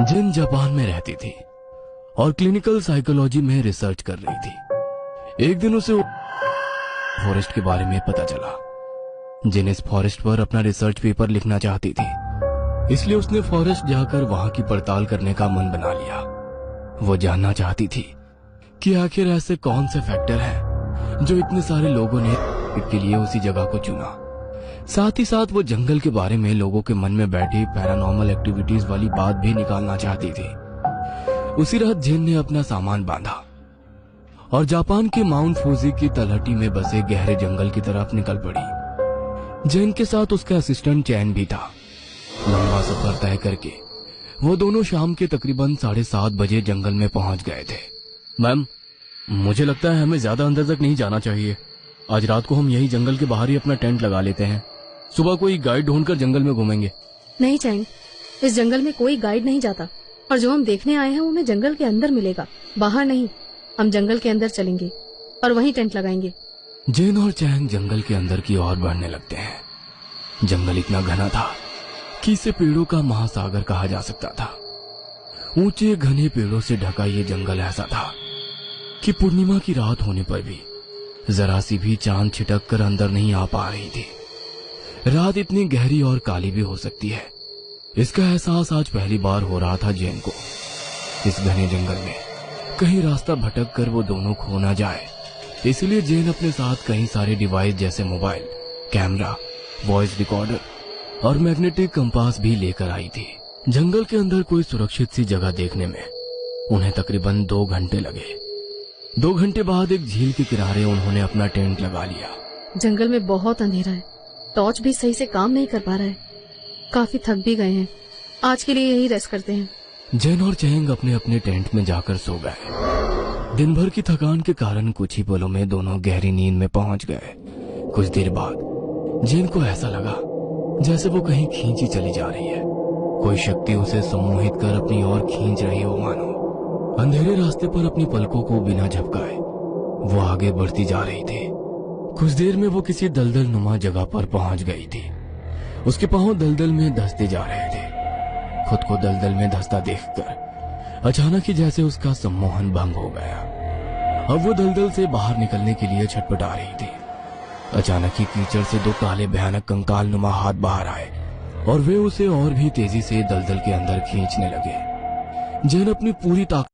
जिन Japan में रहती थी और क्लिनिकल साइकोलॉजी में रिसर्च कर रही थी। एक दिन उसे फॉरेस्ट के बारे में पता चला। जिन इस फॉरेस्ट पर अपना रिसर्च पेपर लिखना चाहती थी, इसलिए उसने फॉरेस्ट जाकर वहां की पड़ताल करने का मन बना लिया। वो जानना चाहती थी कि आखिर ऐसे कौन से फैक्टर हैं जो इतने सारे लोगों ने के लिए उसी जगह को चुना। साथ ही साथ वो जंगल के बारे में लोगों के मन में बैठी पैरानॉर्मल एक्टिविटीज वाली बात भी निकालना चाहती थी। उसी रात जिन ने अपना सामान बांधा और जापान के माउंट फूजी की तलहटी में बसे गहरे जंगल की तरफ निकल पड़ी। जिन के साथ उसका असिस्टेंट चैन भी था। लंबा सफर तय करके वो दोनों शाम के तकरीबन 7:30 बजे जंगल में पहुंच गए थे। मैम, मुझे लगता है हमें ज्यादा अंदर तक नहीं जाना चाहिए। आज रात को हम यही जंगल के बाहर ही अपना टेंट लगा लेते हैं। सुबह कोई गाइड ढूंढकर जंगल में घूमेंगे। नहीं चैंग, इस जंगल में कोई गाइड नहीं जाता और जो हम देखने आए हैं वो हमें जंगल के अंदर मिलेगा, बाहर नहीं। हम जंगल के अंदर चलेंगे और वहीं टेंट लगाएंगे। जिन और चैंग जंगल के अंदर की ओर बढ़ने लगते हैं। जंगल इतना घना था कि इसे पेड़ों का महासागर कहा जा सकता था। ऊंचे घने पेड़ों से ढका ये जंगल ऐसा था कि पूर्णिमा की रात होने पर भी जरा सी भी चांद छिटक कर अंदर नहीं आ पा रही थी। रात इतनी गहरी और काली भी हो सकती है, इसका एहसास आज पहली बार हो रहा था जैन को। इस घने जंगल में कहीं रास्ता भटक कर वो दोनों खो ना जाए, इसलिए जैन अपने साथ कई सारे डिवाइस जैसे मोबाइल, कैमरा, वॉइस रिकॉर्डर और मैग्नेटिक कंपास भी लेकर आई थी। जंगल के अंदर कोई सुरक्षित सी जगह देखने में उन्हें तकरीबन 2 घंटे लगे। 2 घंटे बाद एक झील के किनारे उन्होंने अपना टेंट लगा लिया। जंगल में बहुत अंधेरा है, टॉर्च भी सही से काम नहीं कर पा रहा है। काफी थक भी गए हैं, आज के लिए यही रेस्ट करते हैं। जैन और चैंग अपने अपने टेंट में जाकर सो गए। दिन भर की थकान के कारण कुछ ही पलों में दोनों गहरी नींद में पहुंच गए। कुछ देर बाद जैन को ऐसा लगा जैसे वो कहीं खींची चली जा रही है। कोई शक्ति उसे सम्मोहित कर अपनी ओर खींच रही हो मानो। अंधेरे रास्ते पर अपनी पलकों को बिना झपकाए वो आगे बढ़ती जा रही थी। कुछ देर में वो किसी दलदल नुमा जगह पर पहुंच गई थी। उसके पांव दलदल में धंसते जा रहे थे। खुद को दलदल में धंसता देखकर अचानक ही जैसे उसका सम्मोहन भंग हो गया। अब वो दलदल से बाहर निकलने के लिए छटपटा रही थी। अचानक ही कीचड़ से 2 काले भयानक कंकाल नुमा हाथ बाहर आए और वे उसे और भी तेजी से दलदल के अंदर खींचने लगे। जैन अपनी पूरी ताकत